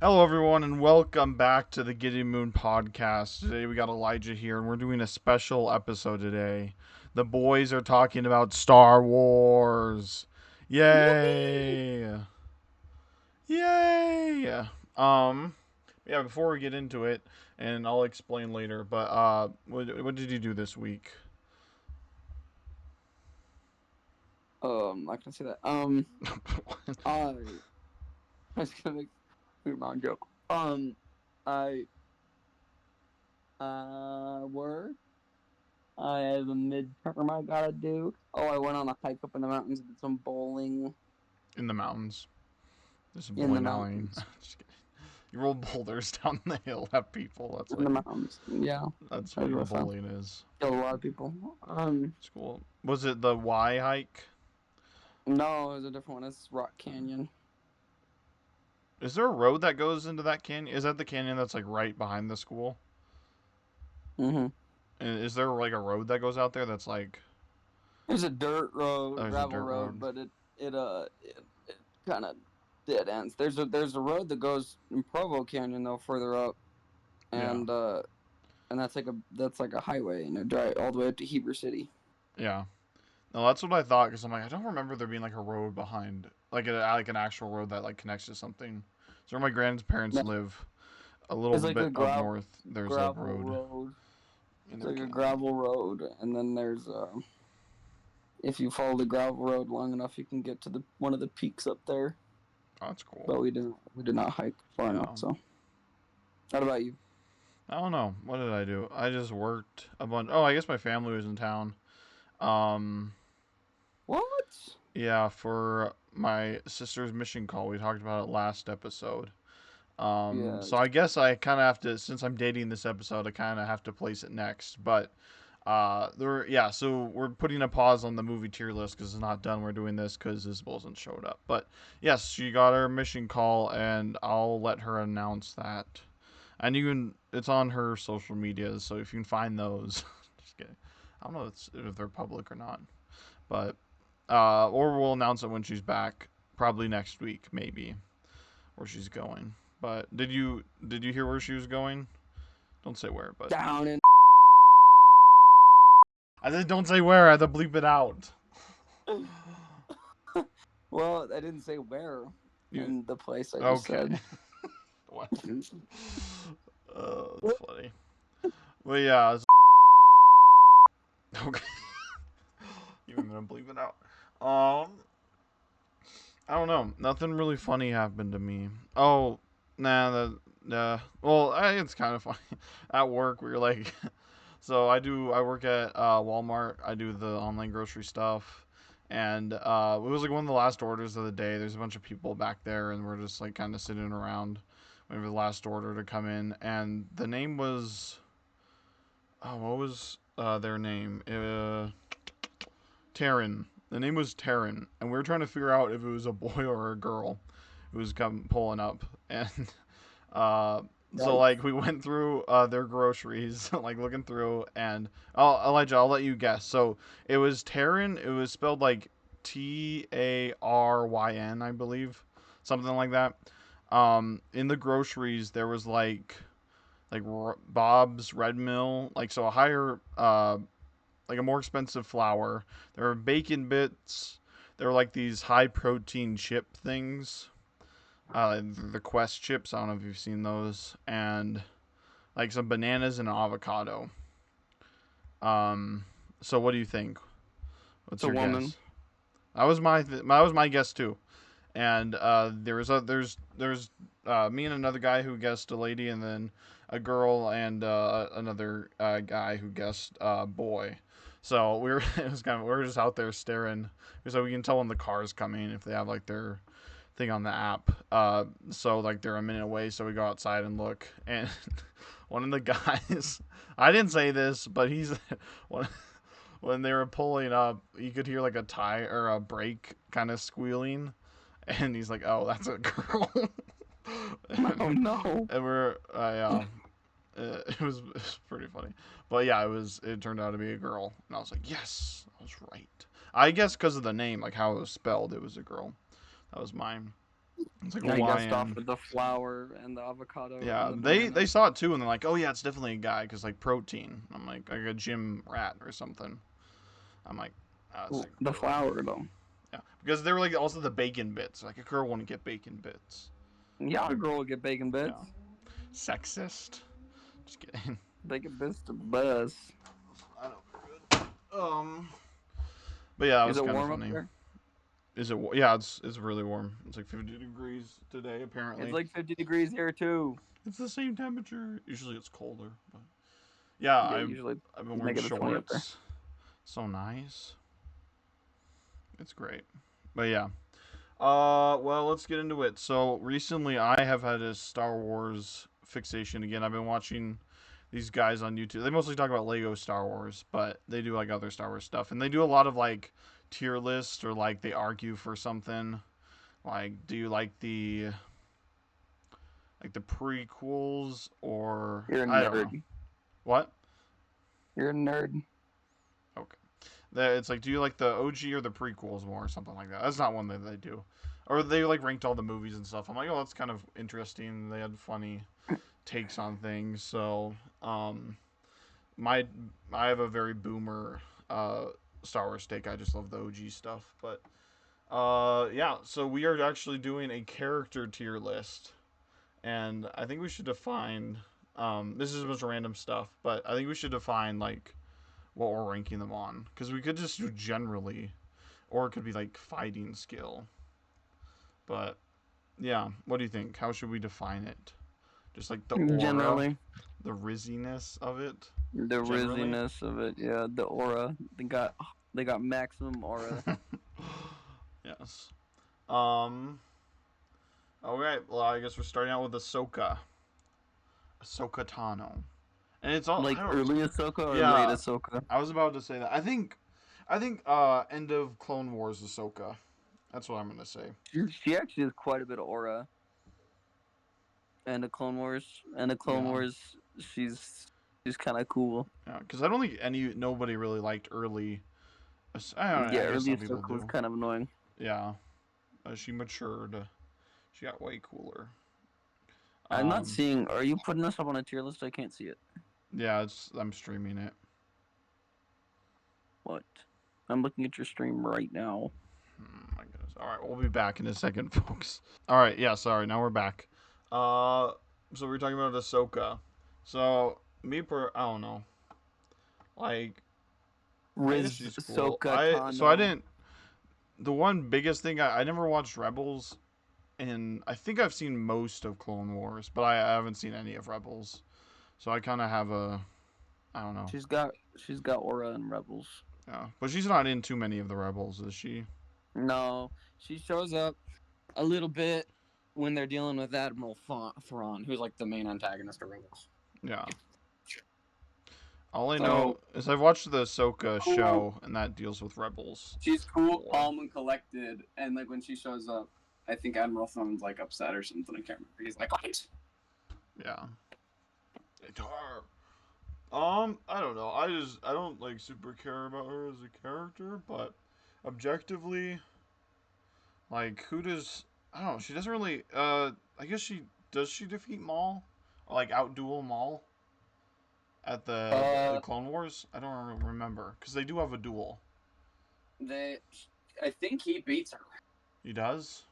Hello, everyone, and welcome back to the Gideon Moon podcast. Today we got Elijah here, and we're doing a special episode today. The boys are talking about Star Wars. Yippee! Yay! Yay! Um, yeah. Before we get into it, and I'll explain later. But what did you do this week? I can see that. I I was gonna make a wrong joke. I work. I have a midterm I gotta do. Oh, I went on a hike up in the mountains and did some bowling In the mountains. There's some in the bowling alley. mountains. Just kidding. You roll boulders down the hill at people. That's In what the you. mountains. Yeah, That's that was what your really fun. bowling is. Killed a lot of people. It's cool. Was it the Y hike? No, it was a different one. It's Rock Canyon. Is there a road that goes into that canyon? Is that the canyon that's like right behind the school? Mm-hmm. And is there like a road that goes out there that's like There's a dirt road, there's a gravel dirt road, road? but it kind of dead ends. There's a road that goes in Provo Canyon though further up, Yeah, and that's like a highway, and it drive all the way up to Heber City. yeah. No, that's what I thought because I'm like I don't remember there being like a road behind like an actual road that like connects to something. So where my grandparents No, live, a little it's like bit a up north, there's a gravel road road. in It's their like a canyon. gravel road, and then there's if you follow the gravel road long enough, you can get to the one of the peaks up there. Oh, that's cool. But we did not hike far enough. Yeah. So, what about you? I don't know. What did I do? I just worked a bunch. Oh, I guess my family was in town. Um, What? Yeah, for my sister's mission call. We talked about it last episode. So Yes. I guess I kind of have to, since I'm dating this episode, I kind of have to place it next. But yeah. So we're putting a pause on the movie tier list because it's not done. We're doing this because Isabel hasn't showed up. But yes, she got her mission call, and I'll let her announce that. And you can, it's on her social medias, so if you can find those, just kidding. I don't know if they're public or not, but or we'll announce it when she's back, probably next week, maybe, where she's going. But did you hear where she was going? Don't say where, but Down in. I said don't say where. I had to bleep it out. Well, I didn't say where You in the place I just okay? said. What? That's funny. But yeah, okay. Even gonna bleep it out. Um, I don't know. Nothing really funny happened to me. Oh, nah. Well, it's kind of funny. At work, we were like, so I work at Walmart. I do the online grocery stuff, and it was like one of the last orders of the day. There's a bunch of people back there, and we're just like kind of sitting around waiting for the last order to come in. And the name was, oh, what was their name? Taryn. The name was Taryn, and we were trying to figure out if it was a boy or a girl who was come pulling up, and uh, so Yikes. like we went through their groceries, like looking through, and Elijah, I'll let you guess. So it was Taryn. It was spelled like Taryn, I believe, something like that. In the groceries there was like Bob's Red Mill, like so a higher like a more expensive flour. There were bacon bits. There were like these high protein chip things. The Quest chips. I don't know if you've seen those. And like some bananas and an avocado. Um. So what do you think? It's What's a your woman. guess? That was my guess too. And there's me and another guy who guessed a lady, and then a girl and another guy who guessed boy. So we were it was kind of we were just out there staring, so we can tell when the car's coming if they have like their thing on the app. So like they're a minute away, so we go outside and look, and one of the guys, I didn't say this, but he's one when they were pulling up, you could hear like a tire or a brake kind of squealing, and he's like, "Oh, that's a girl." Oh no. And we're, it was pretty funny, but yeah, it turned out to be a girl, and I was like, "Yes, I was right." I guess because of the name, like how it was spelled, it was a girl. That was mine. It's like I guessed off Hawaiian. with the flour and the avocado Yeah, and the they banana. saw it too, and they're like, "Oh yeah, it's definitely a guy, cause like protein." I'm like a gym rat or something. I'm like, oh, it's like The really, flour though. yeah, because they were like also the bacon bits. Like a girl wouldn't get bacon bits. Yeah, a Like, girl will get bacon yeah, bits. sexist. Just kidding. Bacon bits the best. I know we're good. But yeah, that Is was it kind of warm up funny. there? Is it? Yeah, it's really warm. It's like 50 degrees today It's apparently. like 50 degrees here too. It's the same temperature. Usually it's colder, but yeah, Yeah, usually I've been wearing -20 up there. shorts. So nice. It's great. But yeah. Well, let's get into it. So recently, I have had a Star Wars fixation again. I've been watching these guys on YouTube. They mostly talk about Lego Star Wars, but they do like other Star Wars stuff, and they do a lot of like tier lists or like they argue for something. Like, do you like the prequels or You're a I don't know nerd. what? You're a nerd. Okay. It's like, do you like the OG or the prequels more or something like that? That's not one that they do. Or they like ranked all the movies and stuff. I'm like, oh, that's kind of interesting. They had funny takes on things. So, my I have a very boomer Star Wars take. I just love the OG stuff. But yeah. So we are actually doing a character tier list, and I think we should define. This is a bunch of random stuff, but I think we should define like what we're ranking them on, because we could just do generally, or it could be like fighting skill. But yeah, what do you think? How should we define it? Just like the aura, Generally, the rizziness of it, the generally. rizziness of it. Yeah, the aura. They got maximum aura. Yes. Um. Okay. Well, I guess we're starting out with Ahsoka. Ahsoka Tano, and it's all. Like I don't. early Ahsoka or late Yeah, Ahsoka. I was about to say that. I think end of Clone Wars Ahsoka. That's what I'm gonna say. She actually has quite a bit of aura. And the Clone Wars. And the Clone Yeah. Wars, she's kind of cool. Yeah, because I don't think nobody really liked early. I don't know. Yeah, I guess early some people Ahsoka was do. kind of annoying. Yeah, she matured. She got way cooler. I'm not Um, seeing. Are you putting this up on a tier list? I can't see it. yeah, I'm streaming it. What? I'm looking at your stream right now. My goodness. All right, we'll be back in a second, folks. All right, yeah, sorry. Now we're back. So we are talking about Ahsoka. So I don't know. Like, I guess Riz she's cool. Ahsoka I Tano. didn't. The one biggest thing I never watched Rebels, and I think I've seen most of Clone Wars, but I haven't seen any of Rebels. So I kind of have I don't know. She's got aura in Rebels. Yeah, but she's not in too many of the Rebels, is she? No, she shows up a little bit when they're dealing with Admiral Thrawn, who's like the main antagonist of Rebels. Yeah. All I So know is I've watched the Ahsoka cool. show, and that deals with Rebels. She's cool, War. calm, and collected. And like when she shows up, I think Admiral Thrawn's like upset or something. I can't remember. He's like, "What?" Yeah. Guitar. I don't know. I don't like super care about her as a character, but objectively, like who does I don't know. She doesn't really. I guess she defeat Maul, or like outduel Maul at the Clone Wars. I don't remember because they do have a duel. I think he beats her. He does.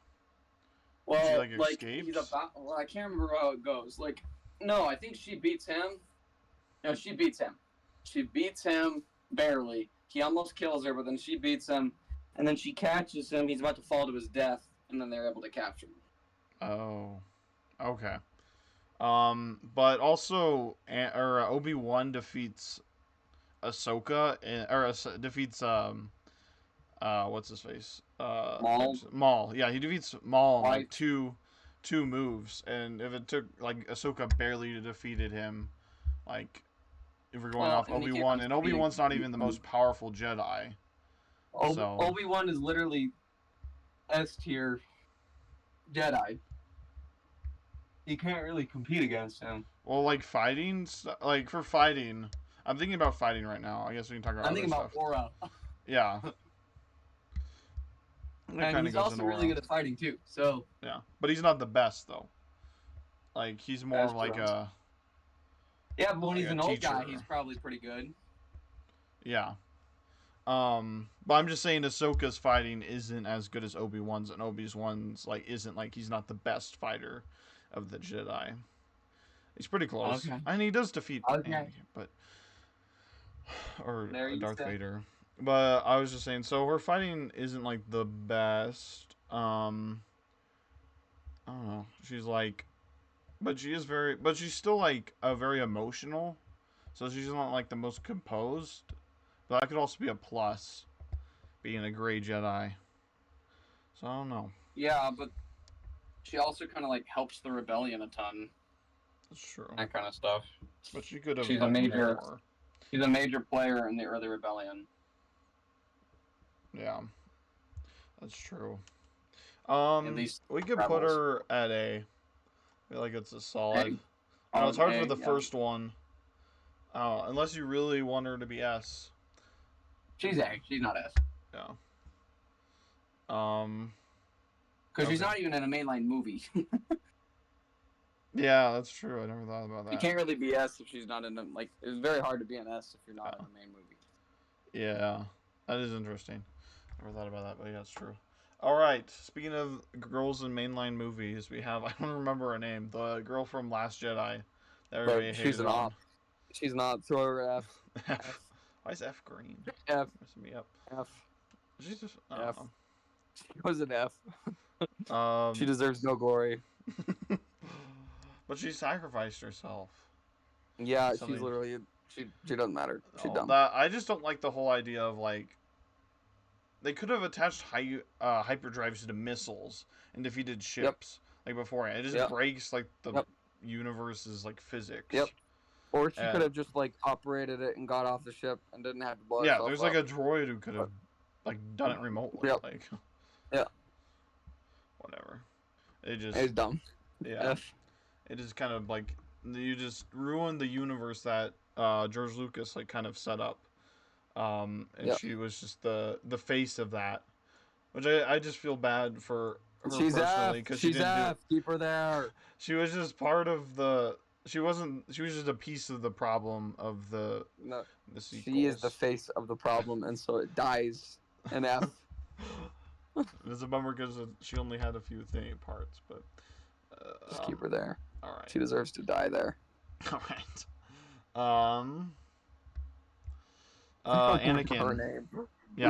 Well, she, like, like escapes? he's about. Well, I can't remember how it goes. Like, no, I think she beats him. No, she beats him. She beats him barely. He almost kills her, but then she beats him, and then she catches him. He's about to fall to his death, and then they're able to capture him. Oh, okay. But also, Obi-Wan defeats Ahsoka, defeats what's his face? Maul? Maul. Yeah, he defeats Maul in like Right. two moves, and if it took like Ahsoka barely defeated him, like if we're going Well, off and he Obi-Wan, can't and Obi-Wan's not even the most powerful Jedi. So Obi-Wan is literally S tier Jedi. You can't really compete against him. well, like like for fighting, I'm thinking about fighting right now. I guess we can talk about I'm other thinking about stuff. aura. Yeah. It And kind of he's goes in also really aura. good at fighting too. So Yeah, but he's not the best though. Like he's more that's of like true. a Yeah, but when like he's a an old teacher. guy, he's probably pretty good. Yeah. But I'm just saying Ahsoka's fighting isn't as good as Obi-Wan's, and Obi-Wan's like isn't like he's not the best fighter of the Jedi. He's pretty close, Okay. and he does defeat Okay. Anakin, but or There you Darth go. Vader. But I was just saying, so her fighting isn't like the best. I don't know. She's like, but she is very, but she's still like a very emotional. So she's not like the most composed. But that could also be a plus, being a gray Jedi. So I don't know. Yeah, but she also kind of like helps the rebellion a ton, That's true. that kind of stuff. But she could have She's a done major, more. she's a major player in the early rebellion. Yeah, that's true. At least We could put rebels. her at A. I feel like it's a A. solid. I know it's hard for the Yeah. first one. Unless you really want her to be S. She's A. She's not S. Yeah. Because she's not even in a mainline movie. Yeah, that's true. I never thought about that. You can't really be S if she's not in a, like, it's very hard to be an S if you're not in the main movie. Yeah, that is interesting. Never thought about that, but yeah, it's true. All right. Speaking of girls in mainline movies, we have I don't remember her name. The girl from Last Jedi. That everybody She's hated an on. op. She's not. Throw her F. F. Why is F green? F. Messing me up. F. She's just F. She was an F. She She deserves no glory. but she sacrificed herself. Yeah, Something- she's literally. She doesn't matter. She's dumb. I just don't like the whole idea of like. They could have attached hyperdrives to missiles and defeated ships like beforehand. It just breaks like the universe's like physics. Yep. Or she could have just like operated it and got off the ship and didn't have to blow Yeah, herself there's up. like a droid who could have like done it remotely. Yep. Like. Yeah. Whatever. It just. It's dumb. Yeah. F. It is kind of like you just ruined the universe that George Lucas like kind of set up. And she was just the face of that, which I just feel bad for her She's personally F. because She's F. Keep her there. She was just part of the. She wasn't. She was just a piece of the problem of the. No. The sequels. She is the face of the problem, and so it dies in F. It's a bummer because she only had a few parts, but. Just keep her there. All right. She deserves to die there. All right. Anakin. Her name. Yeah.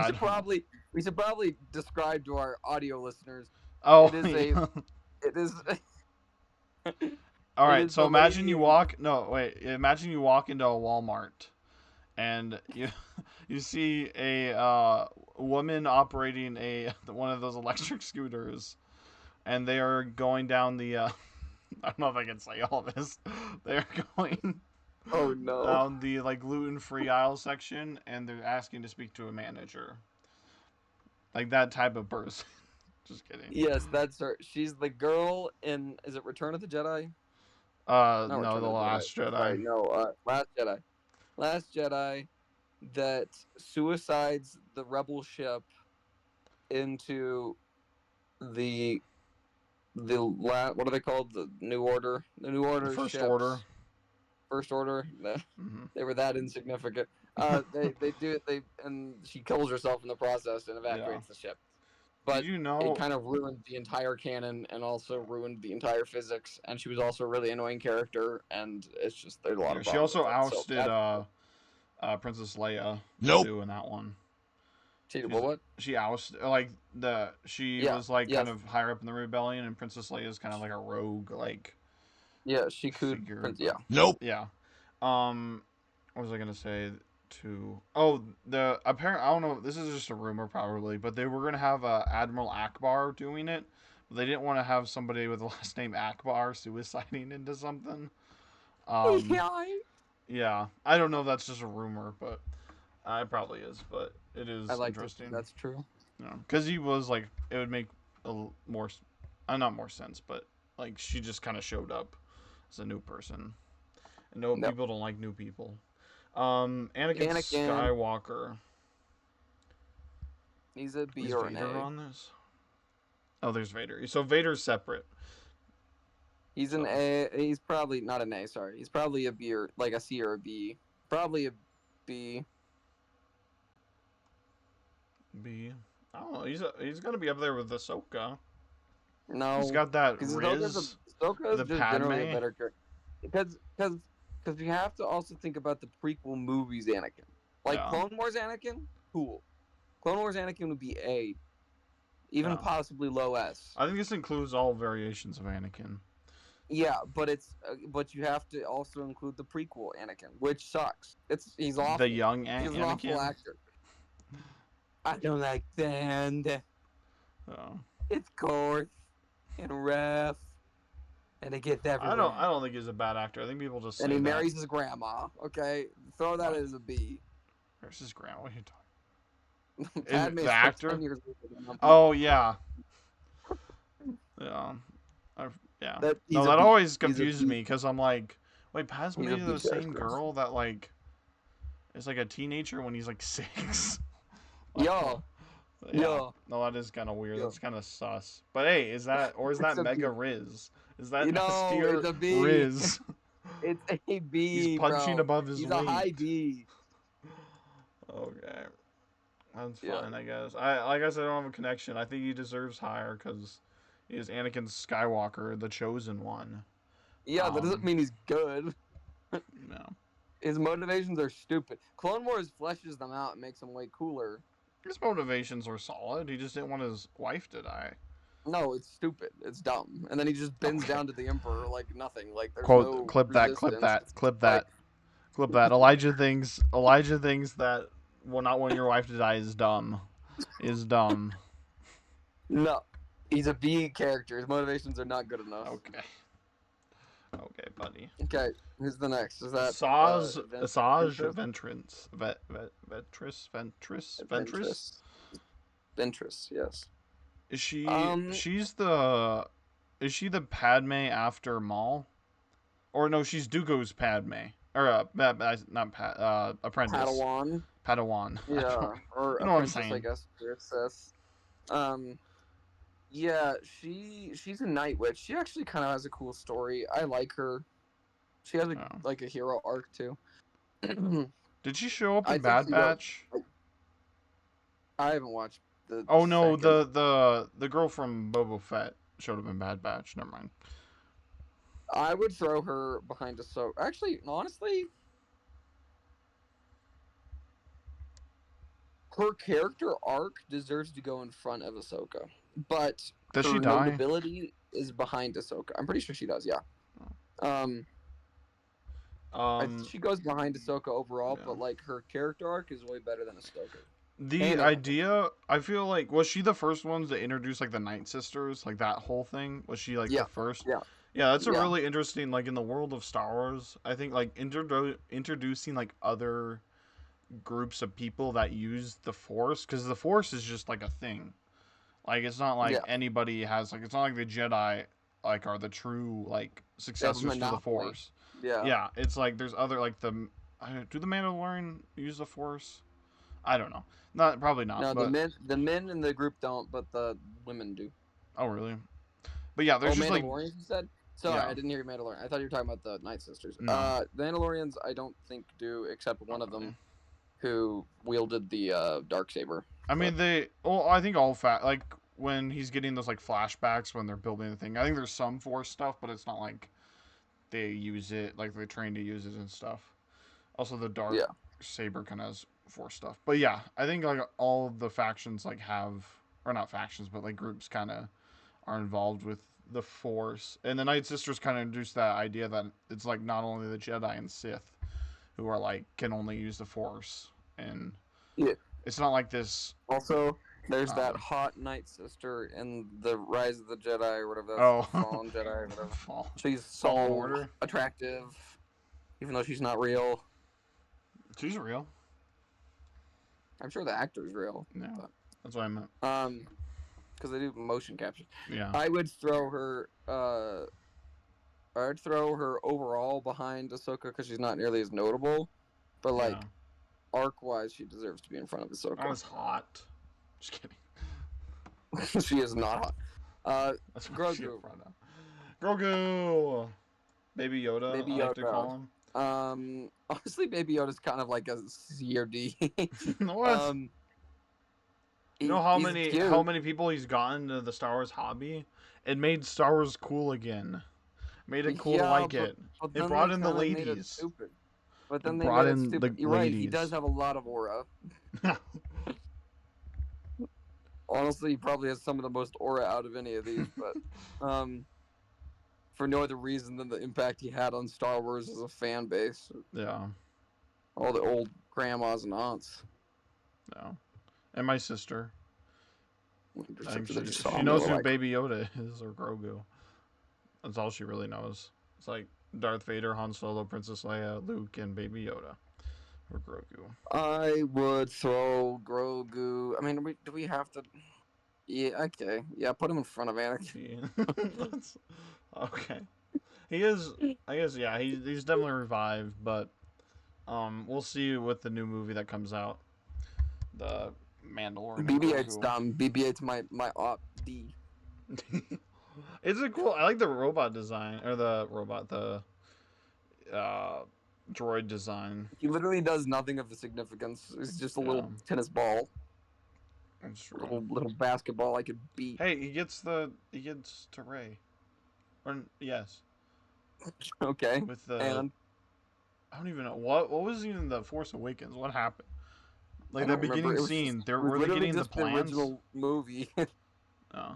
We should probably describe to our audio listeners. Oh. It is a. It is. All right. So imagine lady- you walk. No, wait. Imagine you walk into a Walmart, and you see a woman operating one of those electric scooters, and they are going down the. I don't know if I can say all this. They're going. Oh no. Down the like gluten-free aisle section, and they're asking to speak to a manager. Like that type of person. Just kidding. Yes, that's her. She's the girl in. Is it Return of the Jedi? No, Return The of Last Jedi. Sorry, no, Last Jedi. Last Jedi that suicides the rebel ship into what are they called? The New Order. The New Order. First ships. Order. First Order. Mm-hmm. They were that insignificant. They do it. And she kills herself in the process and evacuates the ship. But Did you know it kind of ruined the entire canon and also ruined the entire physics. And she was also a really annoying character. And it's just there's a lot of. She also problems with it. ousted Princess Leia. Nope. Too, in that one. What? She ousted she was like kind of higher up in the rebellion, and Princess Leia is kind of like a rogue like. Yeah, she could. Figure, Yeah. Nope. Yeah. What was I gonna say? The apparent I don't know. This is just a rumor probably, but they were gonna have Admiral Akbar doing it. But they didn't want to have somebody with the last name Akbar suiciding into something. Yeah, I don't know if that's just a rumor, but it probably is. But it is interesting. That's true. Yeah, because he was like, it would make more, not more sense, but like she just kind of showed up as a new person. And people don't like new people. Anakin Skywalker. He's a B Is or an Vader A. on this? Oh, there's Vader. So Vader's separate. He's an So. A. He's probably not an A. Sorry, he's probably a B or like a C or a B. Probably a B. B. I don't know. He's gonna be up there with Ahsoka. No, He's got that because Riz, Ahsoka is the just generally a Padme. better character. Because you have to also think about the prequel movies Anakin. Like Yeah. Clone Wars Anakin, cool. Clone Wars Anakin would be A, even Yeah. possibly low S. I think this includes all variations of Anakin. Yeah, but you have to also include the prequel Anakin, which sucks. He's awful. The young He's an awful Anakin. actor. I don't like sand. Oh. It's coarse and rough, and it gets everywhere. I don't think he's a bad actor. I think people just say And he that. marries his grandma. Okay, throw that as a B. Where's his grandma? What are you talking? Padme the is actor? 10 years older than him. Oh yeah. Yeah. Yeah. He's No, a that B. always He's a confused B. me because I'm like, wait, Padme He's a is B the same character. girl that like is like a teenager when he's like 6. Yo. Yeah. Yo. No, that is kind of weird. Yo. That's kind of sus. But hey, is that It's a Mega B. Riz? Is that No, S tier it's a B. Riz? It's a B. He's punching bro. above his He's weight. a high B. Okay. That's Yeah. fine, I guess. I guess I don't have a connection. I think he deserves higher because he is Anakin Skywalker, the chosen one. Yeah, that doesn't mean he's good. No. His motivations are stupid. Clone Wars fleshes them out and makes them way cooler. His motivations were solid. He just didn't want his wife to die. No, it's stupid. It's dumb. And then he just bends Okay. down to the Emperor like nothing. Like there's Quote, no clip that, resistance. clip that. Elijah thinks that well, not wanting your wife to die is dumb. Is dumb. No, he's a B character. His motivations are not good enough. Okay. Okay, buddy. Okay, who's the next? Is that Asajj Ventress? Ventress? Ventress, yes. Is she Um, is she the Padme after Maul? Or no, she's Dooku's Padme. Or apprentice. Padawan. Padawan. Yeah, or You know what I'm apprentice, I saying. guess. Princess. Yeah, she's a Night Witch. She actually kind of has a cool story. I like her. She has Oh. like a hero arc too. Did she show up I in think Bad she does. Batch? I haven't watched the. Oh no, second. the girl from Boba Fett showed up in Bad Batch. Never mind. I would throw her behind Ahsoka. Actually, honestly, her character arc deserves to go in front of Ahsoka, but Does her she die? notability is behind Ahsoka. I'm pretty sure she does. Yeah. She goes behind Ahsoka overall, Yeah. but like her character arc is way better than Ahsoka. The And- idea, I feel like, was she the first ones to introduce like the Night Sisters, like that whole thing? Was she like Yeah, the first? yeah. Yeah, that's a Yeah. really interesting, like in the world of Star Wars. I think like introducing like other groups of people that use the Force, because the Force is just like a thing. Like it's not like Yeah. anybody has like it's not like the Jedi like are the true like successors to the monopoly. Force. Yeah. Yeah, it's like there's other like do the Mandalorian use the Force? I don't know. Not probably not. No, but, the men in the group don't, but the women do. oh really? But yeah, there's just like Mandalorians, you said? Sorry, Yeah. I didn't hear Mandalorian. I thought you were talking about the Night Sisters. No. The Mandalorians, I don't think do, except one of Okay. them who wielded the dark saber. I mean they. Well, I think all like when he's getting those like flashbacks when they're building the thing. I think there's some Force stuff, but it's not like they use it like they're trained to use it and stuff. Also, the dark Yeah. saber kind of has Force stuff. But yeah, I think like all of the factions like have, or not factions, but like groups kind of are involved with the Force. And the Night Sisters kind of introduced that idea that it's like not only the Jedi and Sith who are like can only use the Force, and Yeah. it's not like this. Also, there's that Um, hot Night Sister in the Rise of the Jedi or whatever. Oh. Fallen Jedi or whatever. Fall. She's Fallen so Order. attractive, even though she's not real. She's real. I'm sure the actor's real. Yeah, But- that's what I meant. Because they do motion capture. Yeah. I would throw her. I'd throw her overall behind Ahsoka because she's not nearly as notable, but like Yeah. arc-wise, she deserves to be in front of That Ahsoka. was hot. Just kidding. She is not hot. That's what I see Grogu. up front now. Grogu. Baby Yoda. Baby I like to Yoda. call him. Honestly, Baby Yoda's kind of like a C or D. What? You know He's cute. how many people he's gotten to the Star Wars hobby? It made Star Wars cool again. Made it cool to Yeah, like but, it. but It then brought they in the kind of made it ladies. stupid. But then It they brought made it in the stupid. You're right. He ladies. does have a lot of aura. Honestly, he probably has some of the most aura out of any of these. But for no other reason than the impact he had on Star Wars as a fan base. Yeah. All the old grandmas and aunts. No. And my sister. I think They just saw she him, knows they who were like, Baby Yoda is or Grogu. That's all she really knows. It's like Darth Vader, Han Solo, Princess Leia, Luke, and Baby Yoda. Or Grogu. I would throw Grogu. I mean, do we have to? Yeah, okay. Yeah, put him in front of Anakin. Okay. He is. I guess. Yeah. He's definitely revived, but we'll see with the new movie that comes out. The Mandalorian. BB-8's Grogu. dumb. BB-8's my op D. It's a cool. I like the robot design or the droid design. He literally does nothing of significance. He's just a little Yeah. tennis ball, That's true. little basketball I could beat. Hey, he gets to Rey. Or yes, Okay, with the and I don't even know what was even the Force Awakens. What happened? I Like the don't remember. beginning It was scene, just- there it was were they literally getting the just plans? original movie. Oh.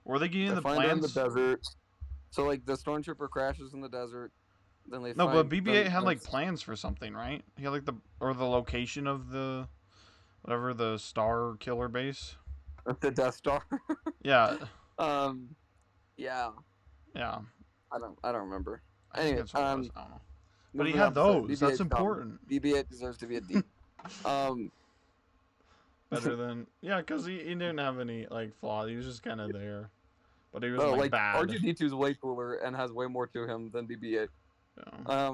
Were they getting They the find her in the plans? desert. So like the stormtrooper crashes in the desert. Then they No, find but BB-8 them- had like plans for something, right? He had like the location of the whatever the Star Killer base. the Death Star. Yeah, Yeah. yeah. I don't remember. I think Anyway, that's what it was. I don't know. But he moving had on, so those. That's BB-8's dumb. important. BB-8 deserves to be a D. Better than because he didn't have any like flaws. He was just kind of there, but he was Oh, like like bad. R2D2 is way cooler and has way more to him than BB-8. Yeah.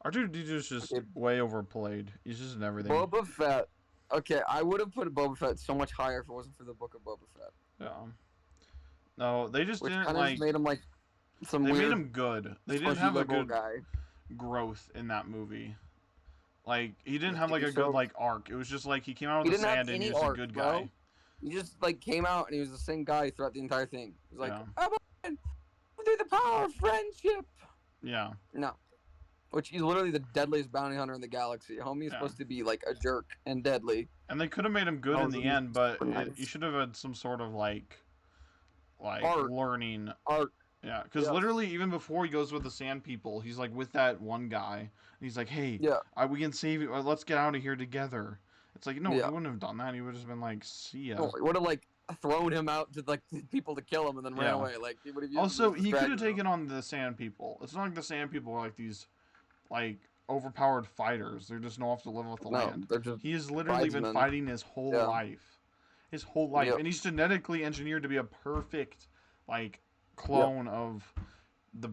R2D2 is just okay. way overplayed. He's just in everything. Boba Fett. Okay, I would have put Boba Fett so much higher if it wasn't for the Book of Boba Fett. Yeah. No, they just Which didn't kind of like. made him like some They weird made him good. They didn't squishy have a liberal good guy. growth in that movie. Like he didn't have He like a showed- good like arc. It was just like he came out He with the didn't have sand and any he was arc, a good bro. guy. He just like came out and he was the same guy throughout the entire thing. He was like, Yeah. I'm through the power of friendship. Yeah. No. Which he's literally the deadliest bounty hunter in the galaxy. Homie is Yeah. supposed to be like a jerk and deadly. And they could have made him good Oh, in the he's end, but super nice. you should have had some sort of like Arc. learning. Arc. Yeah, because Yeah. literally even before he goes with the Sand People, he's like with that one guy, and he's like, "Hey, Yeah. we can save you. Let's get out of here together." It's like no, Yeah. he wouldn't have done that. He would have just been like, "See ya." No, he would have like thrown him out to like people to kill him and then ran Yeah. away. Like he would have. Also, he could have taken on the Sand People. It's not like the Sand People are like these, like overpowered fighters. They're just know off to live off the No, land. they're just He has literally been tribesmen. fighting his whole Yeah. life, Yep. and he's genetically engineered to be a perfect, like, clone of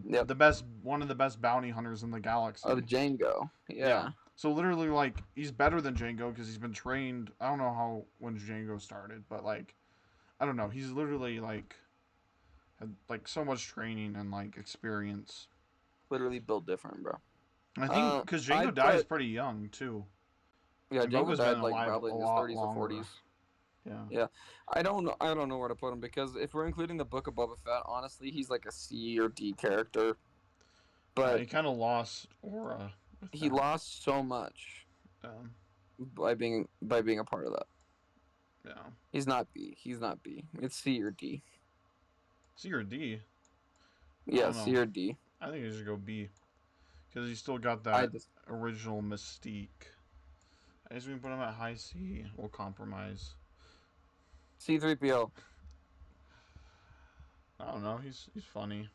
Yep. the best, one of the best bounty hunters in the galaxy. of Django. Yeah. So literally, like, he's better than Django because he's been trained. I don't know how when Django started, but like, I don't know. He's literally like had like so much training and like experience. Literally built different, bro. I think because Django I'd dies put- pretty young too. Yeah, And Django Boba's died been like alive probably a in his lot 30s or longer. 40s. Yeah. I don't know where to put him because if we're including the Book of Boba Fett, honestly, he's like a C or D character. But he kind of lost aura. With he that. lost so much by being a part of that. Yeah. He's not B. He's not B. It's C or D. C or D. Yeah, don't C know. or D. I think he should go B. Because he still got I that just original mystique. I guess we can put him at high C. We'll compromise. C3PO. I don't know. He's funny.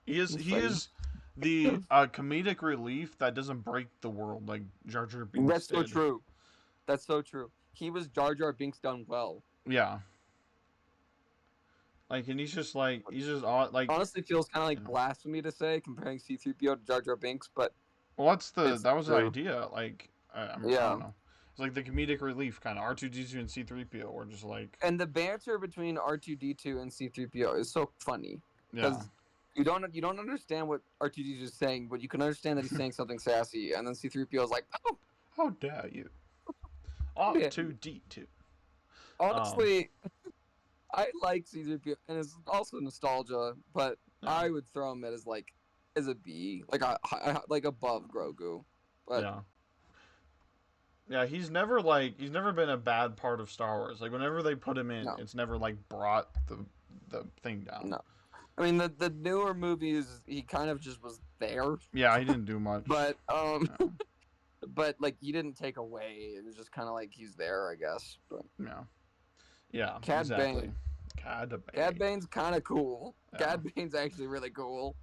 He is He's he funny. is the comedic relief that doesn't break the world like Jar Jar Binks That's so did. true. That's so true. He was Jar Jar Binks done well. Yeah. Like, and he's just like like. Honestly, feels kind of like Yeah. blasphemy to say comparing C3PO to Jar Jar Binks, but Well, it's that was the true. idea. Like, I Yeah. don't know. It's It's like the comedic relief kind of. R2D2 and C3PO were just like, And the banter between R2D2 and C3PO is so funny yeah, because you don't understand what R2D2 is saying, but you can understand that he's saying something sassy, and then C3PO is like, oh, how dare you? yeah. R2D2. Honestly, I like C3PO, and it's also nostalgia, but Yeah. I would throw him as like as a B, like above Grogu. But Yeah. Yeah, he's never been a bad part of Star Wars. Like whenever they put him in, No. it's never like brought the thing down. no, I mean the newer movies, he kind of just was there, Yeah, he didn't do much. but Yeah. but like he didn't take away. It was just kind of like he's there, I guess. But Yeah. Yeah. Cad exactly. Bane. Cad Bane. Cad Bane's kind of cool. Yeah. Cad Bane's actually really cool.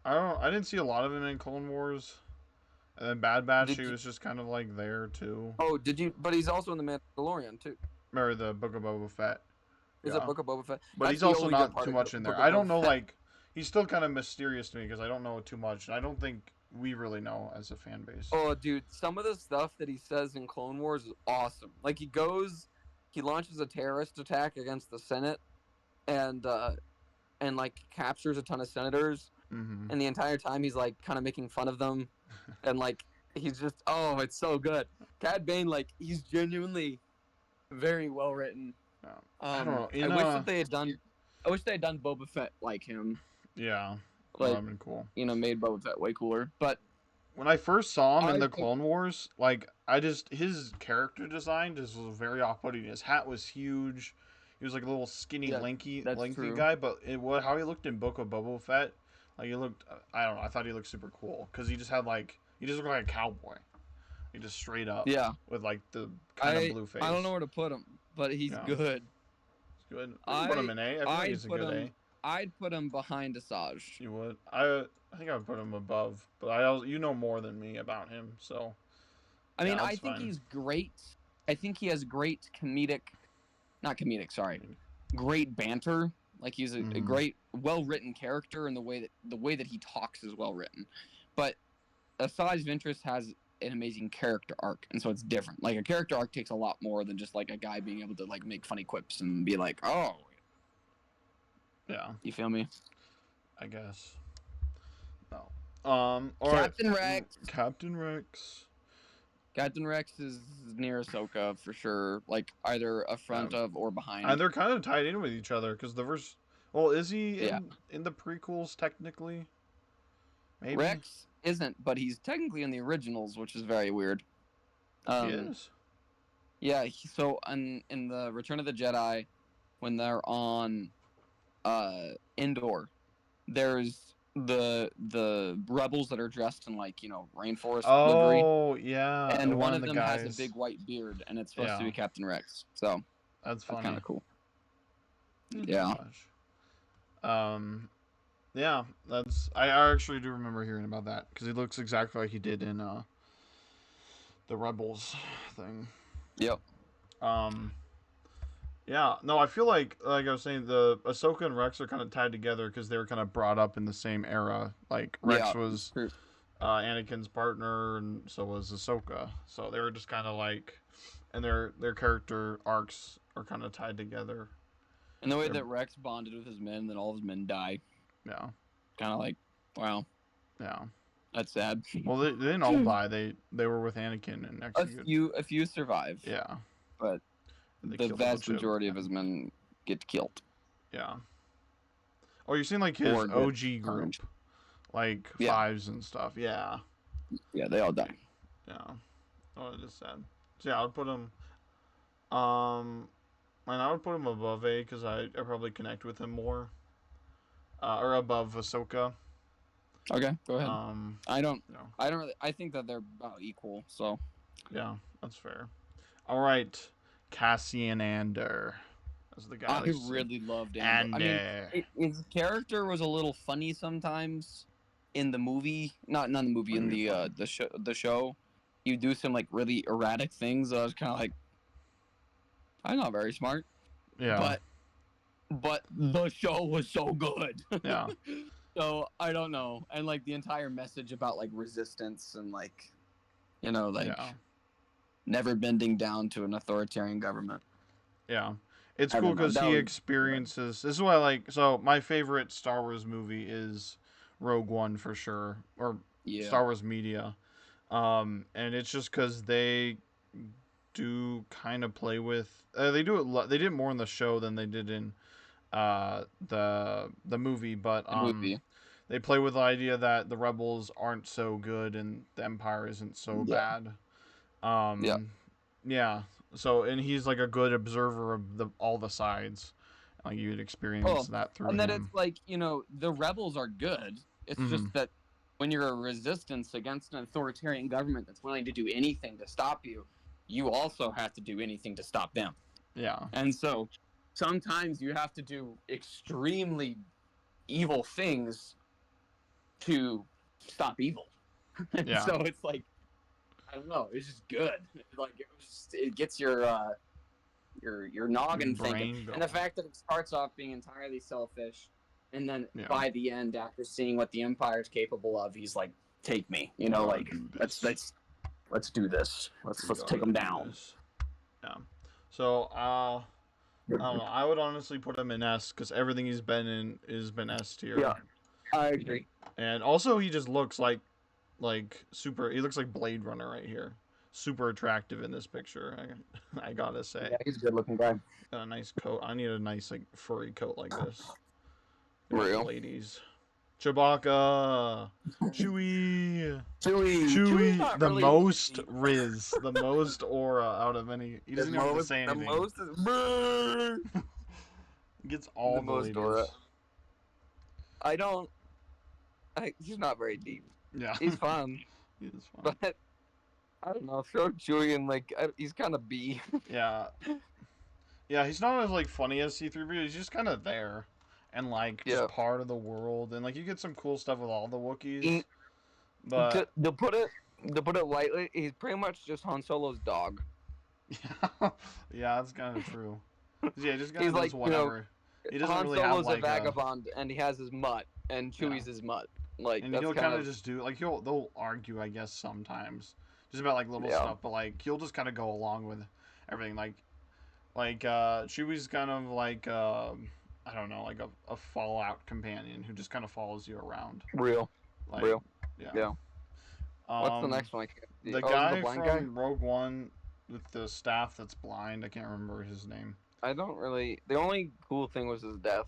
I didn't see a lot of him in Clone Wars. And then Bad Batch, Did he you- was just kind of like there too. Oh, did you? But he's also in the Mandalorian too. Or the Book of Boba Fett. He's Yeah. a Book of Boba Fett. But That's he's the also only good not part too of much the in Book there. of I don't Boba know, Fett. like, he's still kind of mysterious to me because I don't know too much. And I don't think we really know as a fan base. Oh, dude, some of the stuff that he says in Clone Wars is awesome. Like he launches a terrorist attack against the Senate, and like captures a ton of senators, Mm-hmm. and the entire time he's like kind of making fun of them, and like he's just it's so good. Cad Bane, like he's genuinely very well written. I don't know. I wish that they had done. I wish they had done Boba Fett like him. Yeah. That Like would have been cool. made Boba Fett way cooler. But When I first saw him in I the think- Clone Wars, like his character design just was very off-putting. His hat was huge. He was like a little skinny, Yeah, lanky that's true. guy. But how he looked in Book of Boba Fett, like he looked. I don't know. I thought he looked super cool because he just looked like a cowboy. He just straight up. yeah, With like the kind of blue face. I don't know where to put him, but he's Yeah. good. It's good. You put him in A. I feel like I'd he's a put good him- A. I'd put him behind Asajj. You would. I think I would put him above, but you know more than me about him, so. I mean, Yeah, I that's think fine. he's great. I think he has great great banter. Like he's a Mhm. great, well-written character, and the way that he talks is well written. But Asajj Ventress has an amazing character arc, and so it's different. Like a character arc takes a lot more than just like a guy being able to like make funny quips and be like, oh, Yeah, you feel me? I guess. No. All right. Captain Rex. Captain Rex. Captain Rex is near Ahsoka for sure, like either a front of or behind. And they're kind of tied in with each other because the first. Well, is he Yeah. in the prequels technically? Maybe. Rex isn't, but he's technically in the originals, which is very weird. He is. Yeah, so in the Return of the Jedi, when they're on Endor, there's the rebels that are dressed in like rainforest livery, Oh yeah. and one of the them guys. has a big white beard, and it's supposed to Yeah. be Captain Rex. So That's that's funny. kind of cool. Oh, Yeah. gosh. Yeah, I actually do remember hearing about that because he looks exactly like he did in the Rebels thing. Yep. Yeah, no, I feel like I was saying, the Ahsoka and Rex are kind of tied together because they were kind of brought up in the same era. Like Rex Yeah, was true. Anakin's partner, and so was Ahsoka. So they were just kind of like, and their character arcs are kind of tied together. And the way They're- that Rex bonded with his men, then all of his men die. Yeah, Kind of like, wow, yeah. that's sad. Well, they didn't all die. They were with Anakin and executed. A few survive. Yeah. But And they the killed a vast bunch of- majority of his men get killed. Yeah. Oh, you're seeing like his Or get OG group, punished. like Yeah. fives and stuff. Yeah. Yeah, they all die. Yeah. Oh, it is sad. So yeah, I would put him. And I would put him above A because I probably connect with him more. Or above Ahsoka. Okay, go ahead. I don't No. really. I think that they're about equal. So Yeah, that's fair. All right, Cassian Andor. That's the guy. I that's- really loved Andor. I mean, his character was a little funny sometimes in the movie. Not in the movie. What In do you mean the show. The show, you do some like really erratic things. I was kind of like, I'm not very smart. yeah. But the show was so good. Yeah. So I don't know, and like the entire message about like resistance and like, Yeah. never bending down to an authoritarian government. Yeah. It's I cool don't know. because That he was experiences. This is what I like. So, my favorite Star Wars movie is Rogue One for sure, or yeah. Star Wars media. And it's just because they do kind of play with. They do it. They did more in the show than they did in the movie, but The movie. they play with the idea that the rebels aren't so good and the Empire isn't so Yeah. bad. Yeah. Yeah. So, and he's like a good observer of all the sides. Like you'd experience that through And that him. it's like, the rebels are good. It's Mhm. just that when you're a resistance against an authoritarian government that's willing to do anything to stop you, you also have to do anything to stop them. Yeah. And so sometimes you have to do extremely evil things to stop evil. And Yeah. so it's like, I don't know, it's just good. Like it gets your noggin thinking. Brain And the going. fact that it starts off being entirely selfish, and then Yeah. by the end, after seeing what the Empire is capable of, he's like, "Take me," like do let's this. let's do this. Let's We take gotta him do down. this. Yeah. So, I don't know. I would honestly put him in S because everything he's been in has been S tier. Yeah. I agree. And also, he just looks like super. He looks like Blade Runner right here. Super attractive in this picture. I gotta say. Yeah, he's a good-looking guy. Got a nice coat. I need a nice like furry coat like this. Real. Ladies. Chewbacca. Chewie. Chewie's Chewie. not The really most deep. Riz. The most aura out of any. He doesn't even have to say anything. The most is Gets all the the most ladies. aura. He's not very deep. Yeah. He's fun, He's fun. but I don't know. Throw Chewie in he's kind of B. Yeah. Yeah, he's not as like funny as C3PO. He's just kind of there, and like just Yeah. part of the world, and like you get some cool stuff with all the Wookiees. He- But to put it lightly, he's pretty much just Han Solo's dog. yeah, that's kind of true. Yeah, just kind He's of like, does whatever. He doesn't Han really Solo's have like a vagabond, and he has his mutt, and Chewie's his mutt. Like and that's he'll kind of just do like they'll argue, I guess, sometimes just about like little Yeah. stuff, but like he'll just kind of go along with everything. Like Chewie's kind of like I don't know, like a Fallout companion who just kind of follows you around. real. Like, Real. Yeah. Yeah. What's the next one? The is it guy the blind from guy? Rogue One with the staff that's blind. I can't remember his name. I don't really. The only cool thing was his death.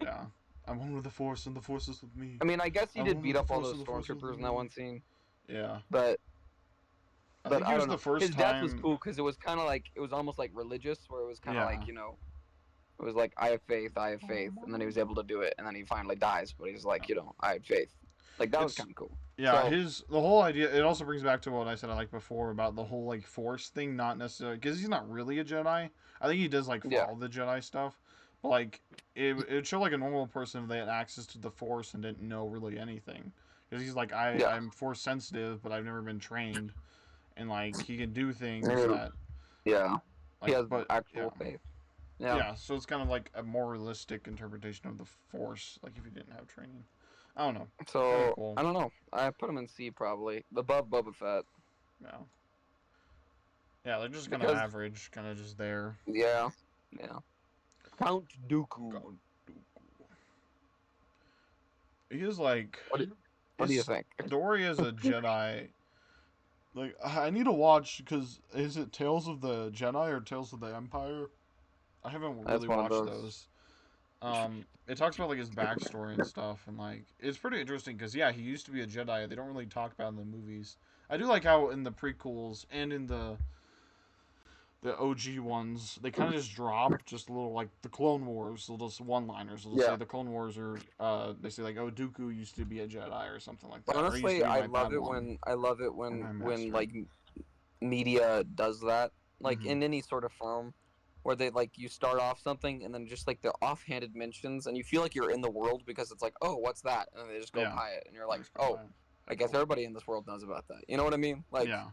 Yeah. I'm one with the Force, and the Force is with me. I mean, I guess he I did wonder beat the up all Force those of the Force stormtroopers was in that one scene, Yeah. but I think I it was don't know. the first His time. death was cool because it was kind of like it was almost like religious, where it was kind of Yeah. like it was like I have faith, and then he was able to do it, and then he finally dies, but he's like I have faith. Like that was It's- kind of cool. Yeah, So- the whole idea. It also brings back to what I said I like before about the whole like Force thing. Not necessarily because he's not really a Jedi. I think he does like follow Yeah. the Jedi stuff. But like it show like a normal person if they had access to the Force and didn't know really anything. Because he's like Yeah. I'm Force sensitive, but I've never been trained, and like he can do things Yeah. that Yeah, like he has but actual yeah. faith. Yeah. Yeah. So it's kind of like a more realistic interpretation of the Force, like if you didn't have training. I don't know. So Kinda cool. I don't know. I put him in C probably above Boba Fett. Yeah. Yeah, they're just kind of Because- average, kind of just there. Yeah. Yeah. Count Dooku. Count Dooku. He is like. What do you think? Dory is a Jedi. Like I need to watch because is it Tales of the Jedi or Tales of the Empire? I haven't That's really one of watched those. those. It talks about like his backstory and stuff, and like it's pretty interesting because yeah, he used to be a Jedi. They don't really talk about it in the movies. I do like how in the prequels and in the OG ones, they kind of just drop just a little like the Clone Wars, little just one-liners. They'll Yeah. say the Clone Wars are they say like, oh, Dooku used to be a Jedi or something like that. or he used to Honestly, be I my love it Padawan. when my when master. like media does that, like Mhm. in any sort of form, where they like you start off something and then just like the offhanded mentions, and you feel like you're in the world because it's like, oh, what's that? And they just go Yeah. by it, and you're like, Just go oh, by it. I guess everybody in this world knows about that. You know what I mean? Like, yeah,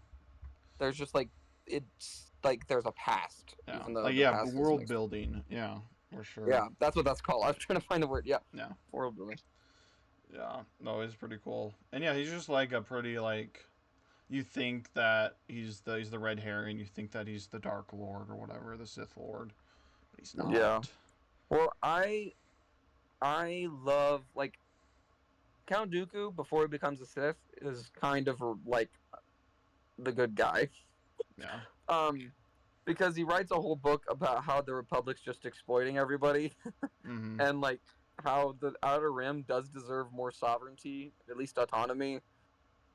there's just like it's like there's a past. yeah, Even though like the yeah, past doesn't world exist. building. Yeah, for sure. Yeah, that's what that's called. I was trying to find a word. Yeah, Yeah. world building. Yeah, no, it's pretty cool. And yeah, he's just like a pretty like you think that he's the red herring. You think that he's the Dark Lord or whatever, the Sith Lord, but he's not. Yeah. Well, I love like Count Dooku before he becomes a Sith is kind of like the good guy. Yeah. Because he writes a whole book about how the Republic's just exploiting everybody, Mm-hmm. and like how the Outer Rim does deserve more sovereignty, at least autonomy,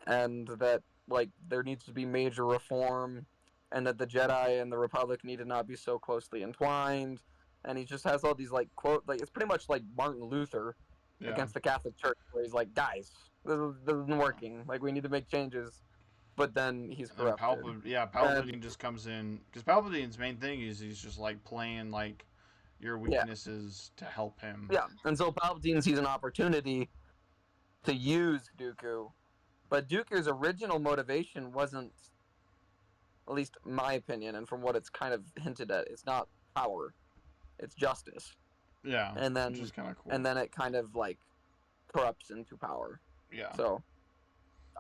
and that like there needs to be major reform, and that the Jedi and the Republic need to not be so closely entwined. And he just has all these like quote like it's pretty much like Martin Luther Yeah. against the Catholic Church, where he's like, guys, this isn't working. Like we need to make changes. But then he's And corrupted. Palpatine just comes in because Palpatine's main thing is he's just like playing like your weaknesses to help him. Yeah, and so Palpatine sees an opportunity to use Dooku, but Dooku's original motivation wasn't, at least my opinion, and from what it's kind of hinted at, it's not power, it's justice. Yeah. And then which is kind of cool. and then it kind of like corrupts into power. Yeah. So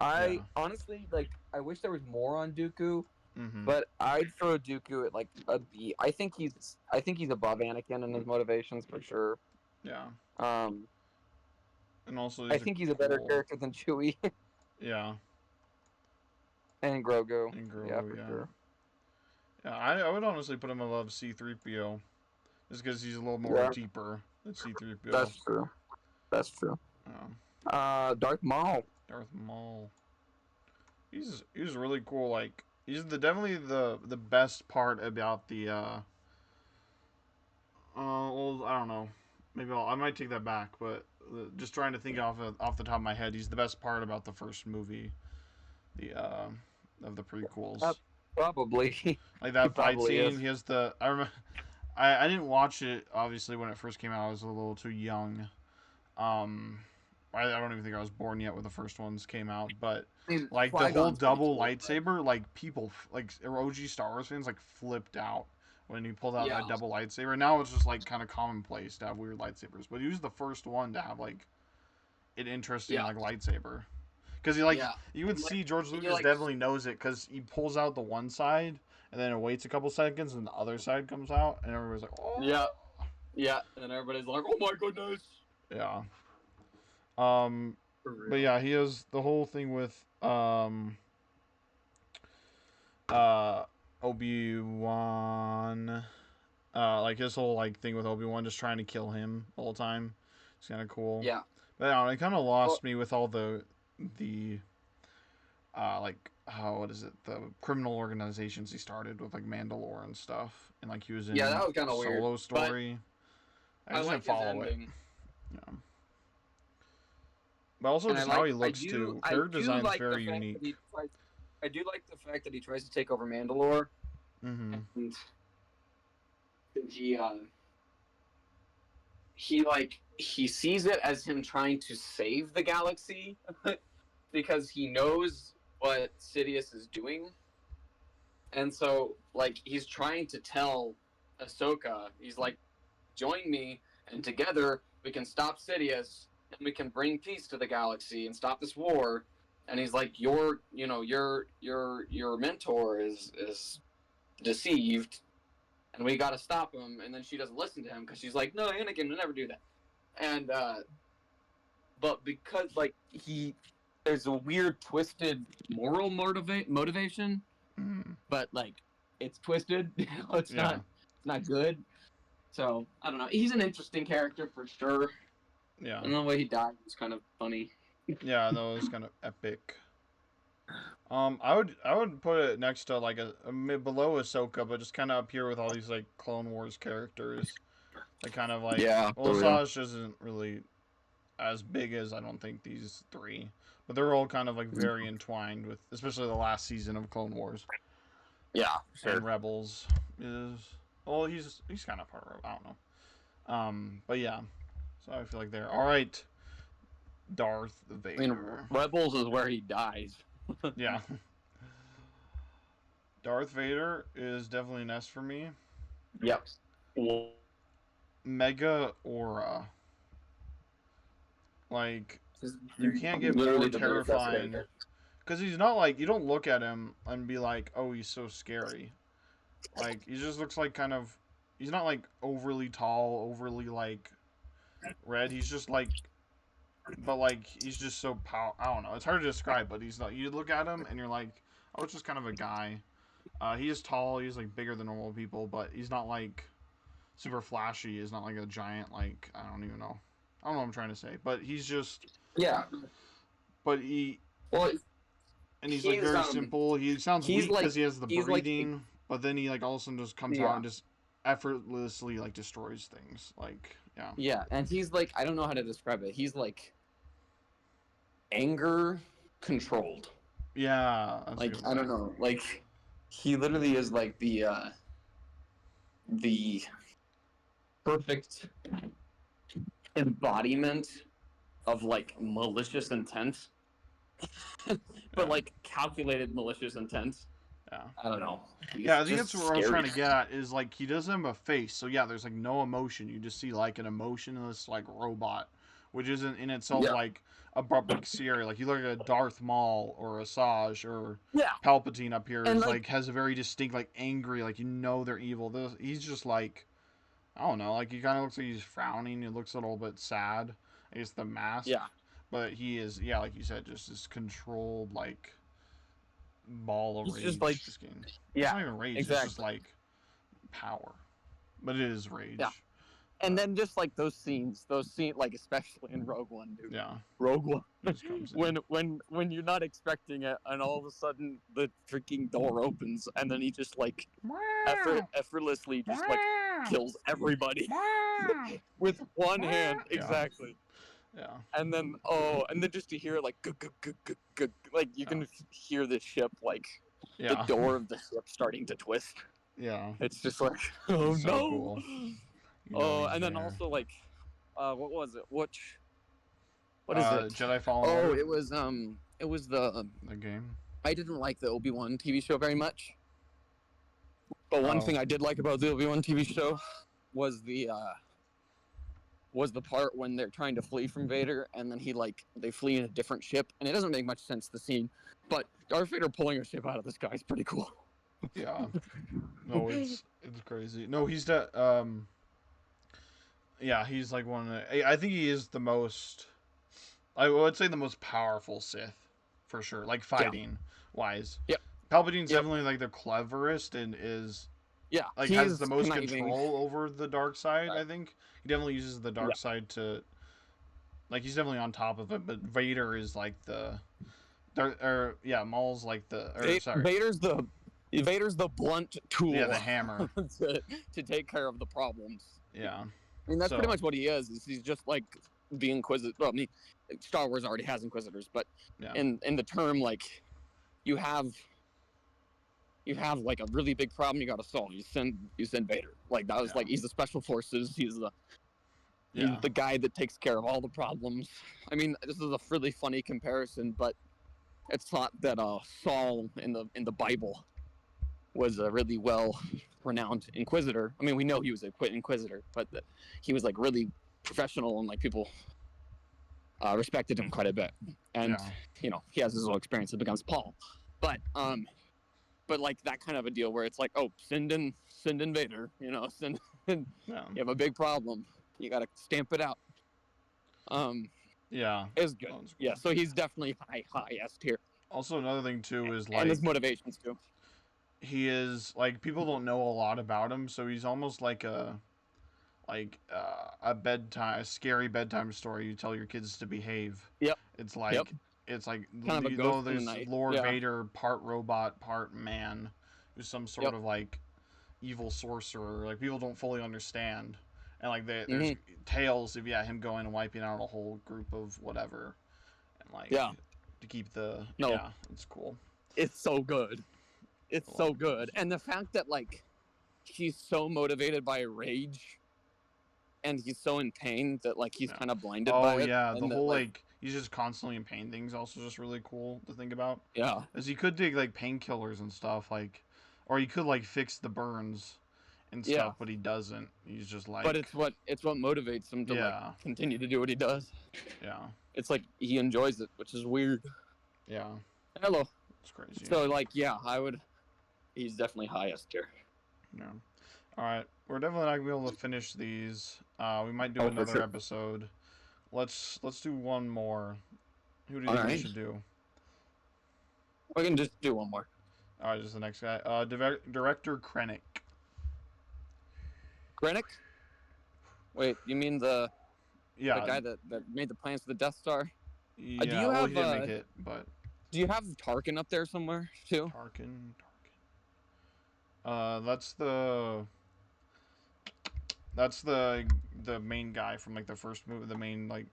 I honestly like I wish there was more on Dooku, Mm-hmm. but I'd throw Dooku at like a B. I think he's above Anakin in his motivations for sure. Yeah. And also, I think he's a better character than Chewie Yeah. and Grogu. And Grogu, Yeah, for sure. Yeah, I would honestly put him above C-3PO, just because he's a little more deeper than C-3PO. That's true. That's true. Darth Maul. Darth Maul. He's really cool. Like he's definitely the best part about the. Well, I don't know. Maybe I might take that back, but just trying to think off the top of my head, he's the best part about the first movie, the of the prequels. Probably. Like that fight probably scene. is. He has the. I remember. I didn't watch it obviously when it first came out. I was a little too young. I don't even think I was born yet when the first ones came out, but like the whole double lightsaber, like people like OG Star Wars fans like flipped out when he pulled out that double lightsaber. Now it's just like kind of commonplace to have weird lightsabers, but he was the first one to have like an interesting like lightsaber. Because he like you would see George Lucas definitely knows it because he pulls out the one side and then it waits a couple seconds and the other side comes out and everybody's like, oh yeah, and then everybody's like, oh my goodness. Yeah. But yeah, he has the whole thing with Obi-Wan, like his whole like thing with Obi-Wan just trying to kill him the whole time. It's kind of cool. Yeah. But I don't know, it kind of lost me with all the like what is it, the criminal organizations he started with like Mandalore and stuff, and like he was in that was kind of weird. Solo Story. I just didn't follow it. Yeah. But also just how he looks too. Character design's very unique. I do like the fact that he tries to take over Mandalore. Mm-hmm. And he sees it as him trying to save the galaxy because he knows what Sidious is doing. And so like he's trying to tell Ahsoka, he's like, join me and together we can stop Sidious and we can bring peace to the galaxy and stop this war. And he's like, your mentor is deceived, and we got to stop him. And then she doesn't listen to him because she's like, no, Anakin will never do that. And but because like there's a weird twisted moral motivation, but like it's twisted. It's not good. So I don't know. He's an interesting character for sure. Yeah. And the way he died was kind of funny. Yeah, no, it was kind of epic. I would put it next to like below Ahsoka, but just kind of up here with all these like Clone Wars characters. Like kind of like Asajj isn't really as big as I don't think these three, but they're all kind of like very entwined with, especially the last season of Clone Wars. Yeah, sure. And Rebels is he's kind of part of, I don't know. But yeah, so I feel like they're all right. Darth Vader. I mean, Rebels is where he dies. Yeah. Darth Vader is definitely an S for me. Yep. Mega Aura. Like, you can't get Literally more terrifying. because he's not like, you don't look at him and be like, oh, he's so scary. Like, he just looks like kind of, he's not like overly tall, overly like red. He's just like, but like he's just so I don't know. It's hard to describe, but he's not. You look at him and you're like, oh, it's just kind of a guy. He is tall. He's like bigger than normal people, but he's not like super flashy. He's not like a giant. Like, I don't even know. I don't know what I'm trying to say, but he's just. Yeah. But he. Well, And he's like very simple. He sounds he's weak because he has the he's like- breathing, but then he like all of a sudden just comes Yeah. out and just effortlessly like destroys things. Like, yeah. Yeah, and he's like, I don't know how to describe it. He's like anger controlled. Yeah. That's a Like good I don't way. know. Like he literally is like the perfect embodiment of like malicious intent. Yeah. But like calculated malicious intent. Yeah. I don't know. He's Yeah, I think just that's what I was trying to scary. get at is like he doesn't have a face, so yeah, there's like no emotion. You just see like an emotionless like robot, which isn't in itself Yeah. like abruptly scary. Like you look at a Darth Maul or Asajj or Yeah. Palpatine up here, And, is like- like has a very distinct like angry, like you know they're evil. He's just like, I don't know, like he kind of looks like he's frowning. He looks a little bit sad. I guess the mask. Yeah. But he is, yeah, like you said, just this controlled like ball of He's rage. just, like- It's Yeah. not even rage. It's just exactly. like power, but it is rage. Yeah. And then just like those scenes, like especially in Rogue One, dude. Yeah. Rogue One. It just comes in. When you're not expecting it, and all of a sudden the freaking door opens, and then he just like effortlessly just like kills everybody with one hand. Yeah. Exactly. Yeah. And then just to hear like like you can hear the ship like Yeah. the door of the ship starting to twist. Yeah. It's just like oh So no. cool. You know Oh, he's and then there. also like, what was it? What is it? Jedi Fallen Oh, Order, it was the the game. I didn't like the Obi-Wan TV show very much. But one Oh. thing I did like about the Obi-Wan TV show was the part when they're trying to flee from Vader, and then they flee in a different ship, and it doesn't make much sense, the scene, but Darth Vader pulling a ship out of the sky is pretty cool. Yeah. No, it's crazy. No, he's the yeah, he's like one of the, I think he is the most, I would say the most powerful Sith for sure, like fighting wise. Yep. Palpatine's Yep. definitely like the cleverest and is Yeah, like he's has the most conniving. control over the dark side. Right. I think he definitely uses the dark Yeah. side to, like, he's definitely on top of it. But Vader is like Maul's like Vader's the blunt tool yeah, the hammer. to take care of the problems. Yeah, I mean, that's pretty So- much what he is he's just like the Inquisitor. Well, I mean, Star Wars already has Inquisitors, but yeah, in the term, like, you have like a really big problem you got to solve. You send Vader. Like that was Yeah. like he's the special forces. He's yeah. the guy that takes care of all the problems. I mean, this is a really funny comparison, but it's thought that Saul in the Bible was a really well renowned Inquisitor. I mean, we know he was a Inquisitor, but he was like really professional and like people respected him quite a bit. And Yeah. you know, he has his own experience against Paul. But like that kind of a deal where it's like, oh, send in Vader, you know, you Yeah. have a big problem. You gotta stamp it out. Yeah. It's good. Sounds Yeah, cool. so he's definitely high S tier. Also, another thing too is And like his motivations too. he is like people don't know a lot about him, so he's almost like a scary bedtime story you tell your kids to behave. Yep. It's like Yep. it's like Kind of a you ghost know in the there's night. Lord Yeah. Vader, part robot, part man, who's some sort Yep. of like evil sorcerer. Like people don't fully understand, and like there's Mm-hmm. tales of him going and wiping out a whole group of whatever, and like Yeah. to keep the No. yeah, it's cool. It's so good. It's I so like good. And the fact that like he's so motivated by rage and he's so in pain that like he's Yeah. kind of blinded Oh by it. yeah, the and that, whole like he's just constantly in pain thing's also just really cool to think about. yeah. As he could take like painkillers and stuff, like, or he could like fix the burns and stuff, Yeah. but he doesn't. He's just like, But it's what motivates him to Yeah. like continue to do what he does. yeah, It's like he enjoys it, which is weird. yeah. Hello. It's crazy. So like, yeah, I would. He's definitely highest here. Yeah. All right, we're definitely not gonna be able to finish these. We might do Oh, for another sure. episode. Let's do one more. Who do you All think we right. should do? We can just do one more. All right, just the next guy. Director Krennic. Krennic? Wait, you mean the Yeah. guy that made the plans for the Death Star? Yeah. do you well, have he didn't make it, but Do you have Tarkin up there somewhere too? Tarkin. That's the main guy from like the first movie. The main like.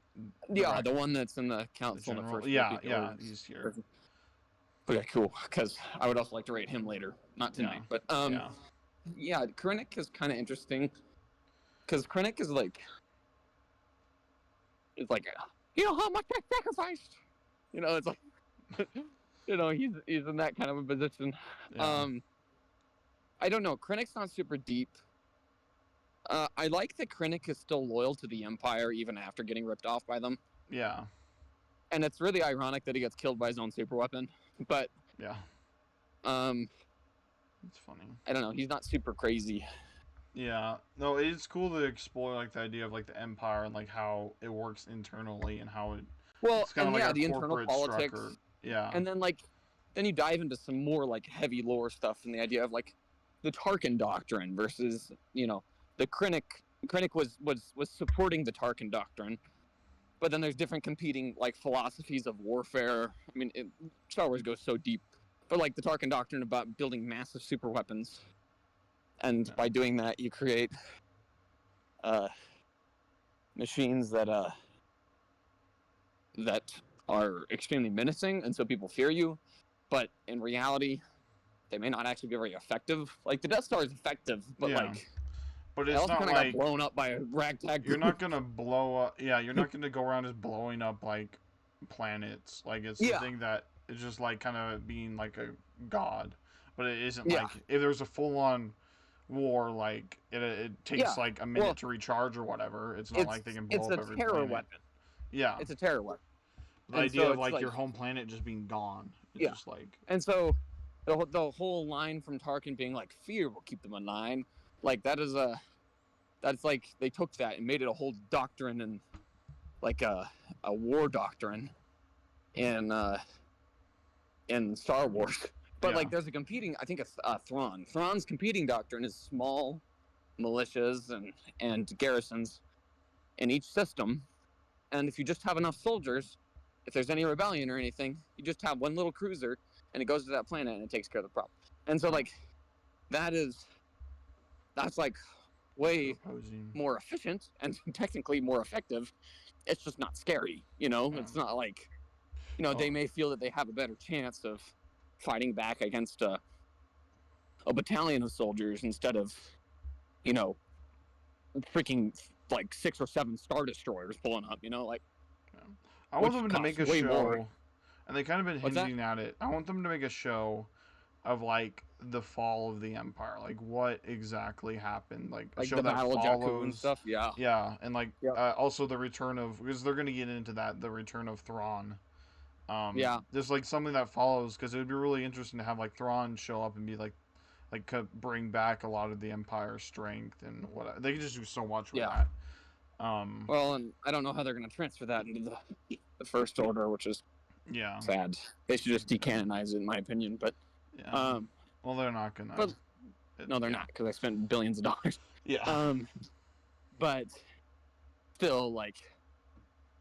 Yeah, direct- the one that's in the the council in the general. first Yeah, movie. yeah, he's here. Okay, cool. Because I would also like to rate him later, not tonight. Yeah. But Yeah. yeah, Krennic is kind of interesting. Because Krennic is like, you know how much I sacrificed. You know, it's like, you know, he's in that kind of a position. Yeah. I don't know. Krennic's not super deep. I like that Krennic is still loyal to the Empire even after getting ripped off by them. Yeah. And it's really ironic that he gets killed by his own super weapon. But Yeah. um, It's funny. I don't know. He's not super crazy. Yeah. No, it's cool to explore like the idea of like the empire and like how it works internally and how it. Well, It's kind and of like yeah, a the internal corporate politics. structure. Yeah. And then then you dive into some more like heavy lore stuff and the idea of like the Tarkin doctrine versus, you know, the Krennic. Krennic was supporting the Tarkin doctrine, but then there's different competing like philosophies of warfare. I mean, Star Wars goes so deep, but like the Tarkin doctrine about building massive super weapons, and Yeah. by doing that you create machines that are extremely menacing, and so people fear you, but in reality, they may not actually be very effective. Like the Death Star is effective, but Yeah. like But it it's also not kind of like got blown up by a ragtag you're group. not gonna blow up. Yeah, you're not gonna go around just blowing up like planets. Like it's Yeah. something that is just like kind of being like a god, but it isn't Yeah. like if there's a full on war, like it takes Yeah. like a minute Well, to recharge or whatever. It's not like they can blow it's up a every terror planet. weapon. Yeah. It's a terror weapon. The and idea so of it's like like- your home planet just being gone. It's Yeah. just like And so the whole line from Tarkin being like fear will keep them in line, like that's like they took that and made it a whole doctrine and like a war doctrine in Star Wars. But Yeah. like there's a competing, I think it's Thrawn. Thrawn's competing doctrine is small militias and garrisons in each system. And if you just have enough soldiers, if there's any rebellion or anything, you just have one little cruiser and it goes to that planet and it takes care of the problem. And so like that's like way opposing. more efficient and technically more effective. It's just not scary, you know? Yeah. It's not like, you know, they Oh. may feel that they have a better chance of fighting back against a battalion of soldiers instead of, you know, freaking like 6 or 7 Star Destroyers pulling up, you know? Like, I want which them to make a costs way show, more. and they kind of been What's that? hinting at it. I want them to make a show of like the fall of the Empire, like what exactly happened, like a Like show the that Battle of Jakku and follows. stuff, yeah. Yeah, and like Yep. also the return of because they're gonna get into that the return of Thrawn. Yeah. Just like something that follows because it would be really interesting to have like Thrawn show up and be like bring back a lot of the Empire's strength and what they could just do so much with Yeah. that. Well, and I don't know how they're going to transfer that into the First Order, which is Yeah. sad. They should just decanonize it, in my opinion. But Yeah. Well, they're not gonna. but no, they're yeah. not, because I spent billions of dollars. Yeah. But still, like,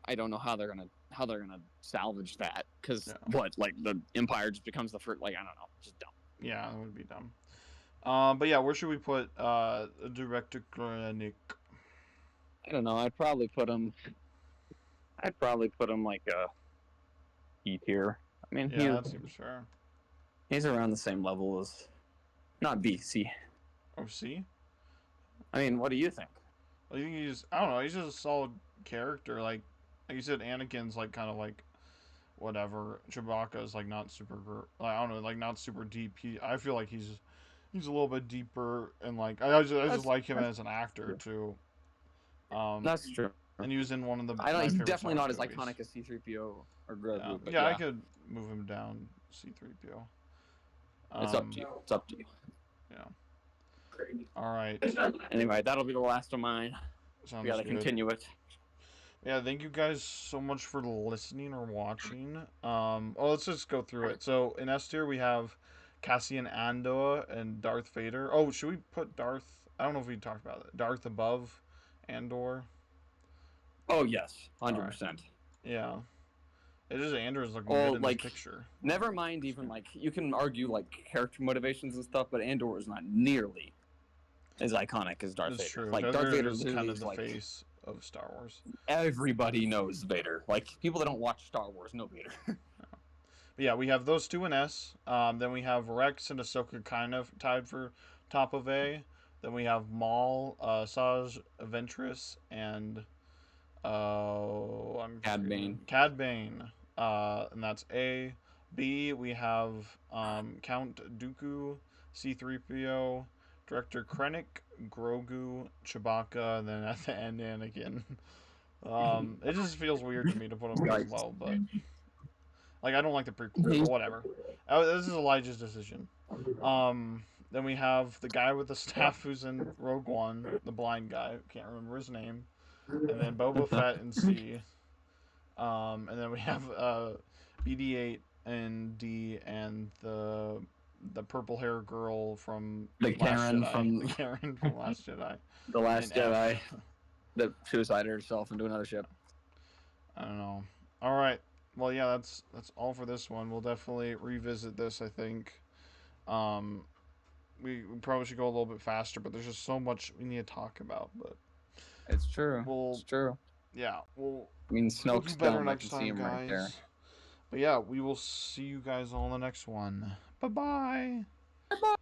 I don't know how they're gonna salvage that, because Yeah. like the Empire just becomes the first. Like, I don't know, just dumb. Yeah, that would be dumb. But yeah, where should we put Director Krennic? I don't know. I'd probably put him like a E tier. I mean, Yeah, that seems fair. he's around the same level as, not B, C. Oh, C? I mean, what do you think? I think I don't know, he's just a solid character. Like you said, Anakin's like kind of like whatever. Chewbacca's like not super, I don't know, like not super deep. I feel like he's a little bit deeper and like I just like him as an actor too. That's true. And he was in one of the. I don't. my He's favorite definitely Star not as Wars movies. iconic as C-3PO or Grogu. Yeah, but yeah, I could move him down C-3PO. It's up to you. It's up to you. Yeah. All right. Anyway, that'll be the last of mine. Sounds We gotta good. continue it. Yeah, thank you guys so much for listening or watching. Let's just go through it. So in S tier we have Cassian Andor and Darth Vader. Oh, should we put Darth? I don't know if we talked about it. Darth above Andor. Oh yes, Alright. 100%. Yeah, it is Andor's looking Oh, good in like, this picture. Never mind, even like you can argue like character motivations and stuff, but Andor is not nearly as iconic as Darth That's Vader. true. Like Darth Darth Vader is literally kind of is the like face of Star Wars. everybody knows Vader. Like people that don't watch Star Wars know Vader. But yeah, we have those two in S. Then we have Rex and Ahsoka kind of tied for top of A. Then we have Maul, Saj Ventress, and Cad Bane. Cad Bane. And that's A. B. We have Count Dooku, C-3PO, Director Krennic, Grogu, Chewbacca, and then at the end Anakin. It just feels weird to me to put him as well, but like I don't like the prequel, but whatever. This is Elijah's decision. Then we have the guy with the staff who's in Rogue One, the blind guy, can't remember his name, and then Boba Fett in C. And then we have BD-8 and D, and the purple hair girl from The Last Karen Jedi. from The Karen from Last Jedi. The Last And Jedi F. that suicided herself into another ship. I don't know. All right. Well, yeah, that's all for this one. We'll definitely revisit this, I think. We probably should go a little bit faster, but there's just so much we need to talk about. But It's true. It's true. yeah, we'll I mean, we'll do Snoke's better dome. I next can see time, him guys. right there. But yeah, we will see you guys all in the next one. Bye bye. Bye-bye.